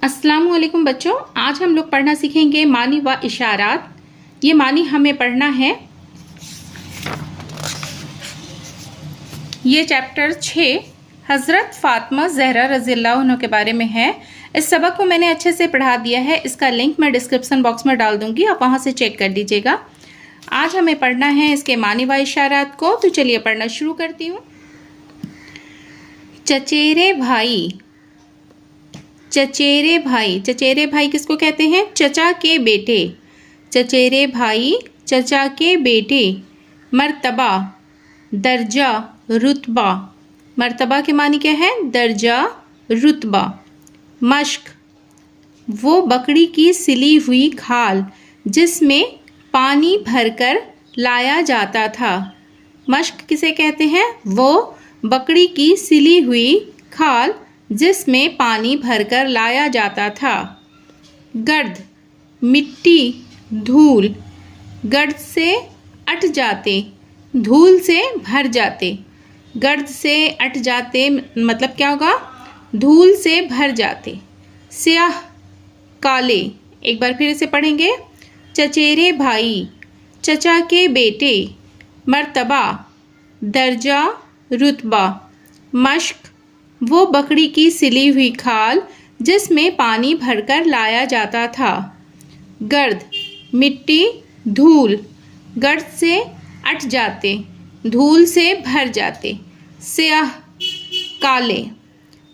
अस्सलामुअलैकुम बच्चों, आज हम लोग पढ़ना सीखेंगे मानी व इशारात। ये मानी हमें पढ़ना है। ये चैप्टर 6 हज़रत फ़ातिमा ज़हरा रज़ियल्लाहु अन्हा के बारे में है। इस सबक को मैंने अच्छे से पढ़ा दिया है। इसका लिंक मैं डिस्क्रिप्शन बॉक्स में डाल दूंगी, आप वहाँ से चेक कर दीजिएगा। आज हमें पढ़ना है इसके मानी व इशारात को, तो चलिए पढ़ना शुरू करती हूँ। चचेरे भाई, चचेरे भाई। चचेरे भाई किसको कहते हैं? चचा के बेटे। चचेरे भाई, चचा के बेटे। मर्तबा, दर्जा, रुतबा। मर्तबा के मानी क्या है? दर्जा, रुतबा। मश्क, वो बकरी की सिली हुई खाल जिसमें पानी भरकर लाया जाता था। मश्क किसे कहते हैं? वो बकरी की सिली हुई खाल जिसमें पानी भरकर लाया जाता था। गर्द, मिट्टी, धूल। गर्द से अट जाते, धूल से भर जाते। गर्द से अट जाते मतलब क्या होगा? धूल से भर जाते। स्याह, काले। एक बार फिर इसे पढ़ेंगे। चचेरे भाई, चचा के बेटे। मर्तबा, दर्जा, रुतबा। मश्क, वो बकरी की सिली हुई खाल जिसमें पानी भरकर लाया जाता था। गर्द, मिट्टी, धूल। गर्द से अट जाते, धूल से भर जाते। स्याह, काले।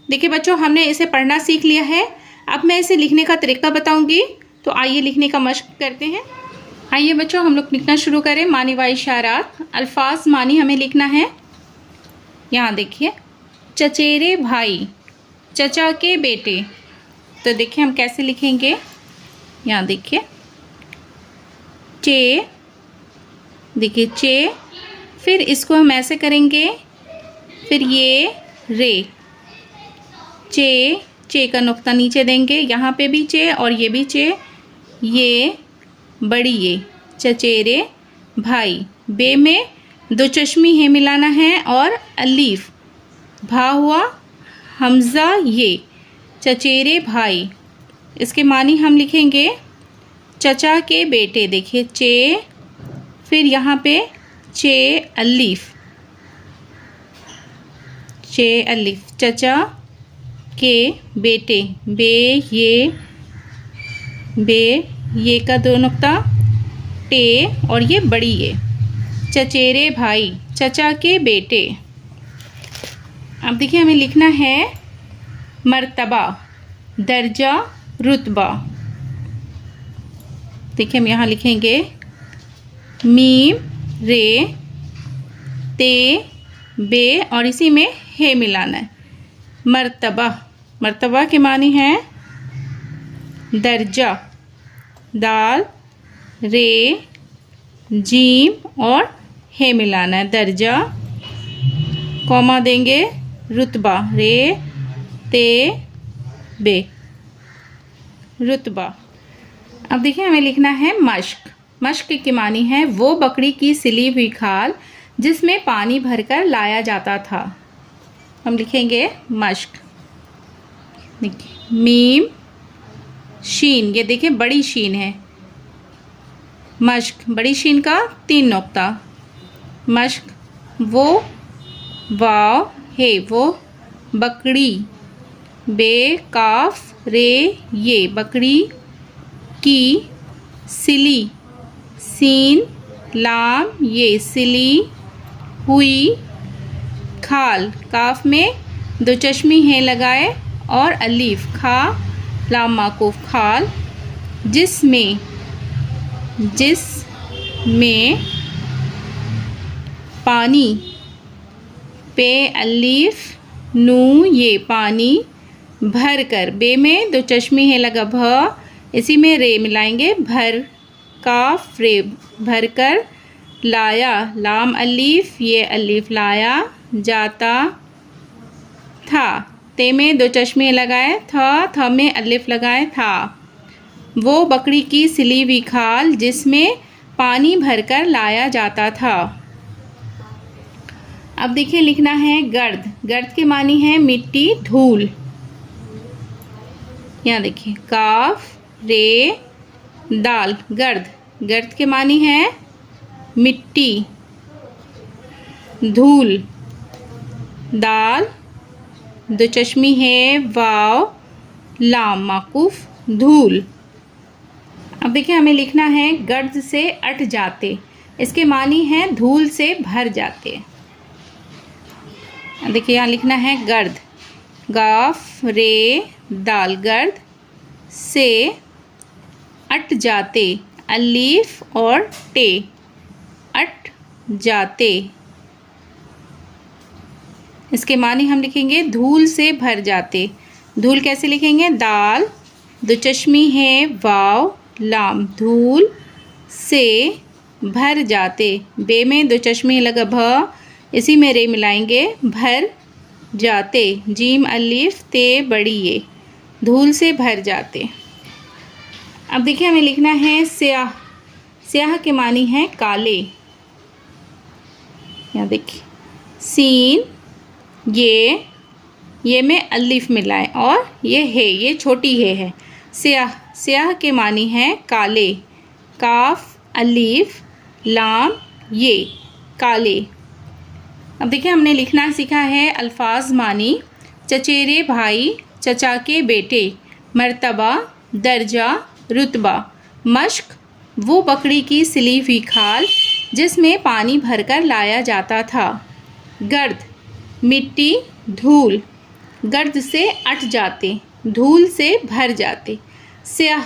देखिए बच्चों, हमने इसे पढ़ना सीख लिया है। अब मैं इसे लिखने का तरीका बताऊंगी, तो आइए लिखने का मशक करते हैं। आइए बच्चों, हम लोग लिखना शुरू करें। मानी व इशारात। अल्फाज मानी हमें लिखना है। यहाँ देखिए, चचेरे भाई, चचा के बेटे। तो देखिए हम कैसे लिखेंगे। यहाँ देखिए, चे, देखिए चे, फिर इसको हम ऐसे करेंगे, फिर ये रे। चे, चे का नुक्ता नीचे देंगे, यहाँ पे भी चे और ये भी चे। ये बड़ी ये, चचेरे भाई। बे में दो चश्मी है मिलाना है और अलीफ, भा हुआ हमज़ा ये। चचेरे भाई। इसके मानी हम लिखेंगे चचा के बेटे। देखिए चे, फिर यहाँ पे चे अलीफ, चे अलीफ। चचा के बेटे। बे ये का दो नुक्ता, टे और ये बड़ी ये। चचेरे भाई, चचा के बेटे। अब देखिए हमें लिखना है मर्तबा, दर्जा, रुतबा। देखिए हम यहाँ लिखेंगे मीम, रे, ते, बे और इसी में हे मिलाना है। मर्तबा, मर्तबा के मानी है दर्जा, दाल, रे, जीम और हे मिलाना है। दर्जा, कॉमा देंगे, रुतबा, रे, ते, बे, रुतबा। अब देखिए हमें लिखना है मश्क। मश्क की मानी है वो बकरी की सिली हुई खाल जिसमें पानी भरकर लाया जाता था। हम लिखेंगे मश्क। देखिए मीम, शीन, ये देखिए बड़ी शीन है। मश्क, बड़ी शीन का 3 नुक्ता। मश्क, वो, वाव, हे, वो बकरी। बे, काफ, रे, ये बकरी की सिली, सीन, लाम, ये सिली हुई खाल। काफ में दो चश्मी हैं लगाए और अलीफ, खा, लाम माकूफ, खाल। जिसमें पानी, पे अलीफ, नू, ये पानी, भर कर। बे में दो चश्मी है लगा, भ, इसी में रे मिलाएंगे, भर, काफ, रे, भर कर। लाया, लाम अलीफ, ये अलीफ, लाया जाता था। ते में दो चश्मे लगाए, थ में अलिफ लगाए, था। वो बकरी की सिली हुई खाल जिसमें पानी भरकर लाया जाता था। अब देखिए लिखना है गर्द। गर्द के मानी है मिट्टी, धूल। यहाँ देखिए काफ रे दाल गर्द, गर्द के मानी है मिट्टी, धूल, दाल दो चश्मी है वाव लाम माकूफ धूल। अब देखिए हमें लिखना है गर्द से अट जाते, इसके मानी है धूल से भर जाते। देखिए यहाँ लिखना है गर्द, गाफ रे दाल गर्द से अट जाते, अलीफ और टे अट जाते, इसके मानी हम लिखेंगे धूल से भर जाते। धूल कैसे लिखेंगे, दाल दो चश्मी है वाव लाम धूल से भर जाते, बे में दो चश्मी लगा भ, इसी में रे मिलाएंगे भर जाते, जीम अलीफ ते बड़ी ये, धूल से भर जाते। अब देखिए हमें लिखना है स्याह, स्याह के मानी है काले। यहाँ देखिए सीन ये में अलीफ मिलाएं और ये है, ये छोटी है। स्याह, स्याह के मानी है काले, काफ अलीफ लाम ये काले। अब देखिए हमने लिखना सीखा है अल्फाज मानी, चचेरे भाई चचा के बेटे, मर्तबा दर्जा रुतबा, मश्क वो बकरी की सिली हुई खाल जिसमें पानी भरकर लाया जाता था, गर्द मिट्टी धूल, गर्द से अट जाते, धूल से भर जाते, स्याह,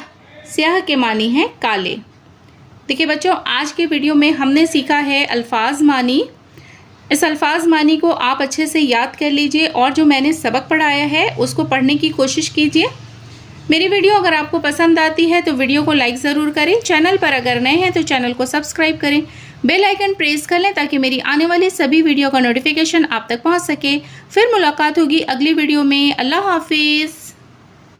स्याह के मानी है काले। देखिए बच्चों आज के वीडियो में हमने सीखा है अल्फाज मानी। इस अल्फाज मानी को आप अच्छे से याद कर लीजिए और जो मैंने सबक पढ़ाया है उसको पढ़ने की कोशिश कीजिए। मेरी वीडियो अगर आपको पसंद आती है तो वीडियो को लाइक ज़रूर करें, चैनल पर अगर नए हैं तो चैनल को सब्सक्राइब करें, बेल आइकन प्रेस कर लें ताकि मेरी आने वाली सभी वीडियो का नोटिफिकेशन आप तक पहुंच सके। फिर मुलाकात होगी अगली वीडियो में। अल्लाह हाफिज़।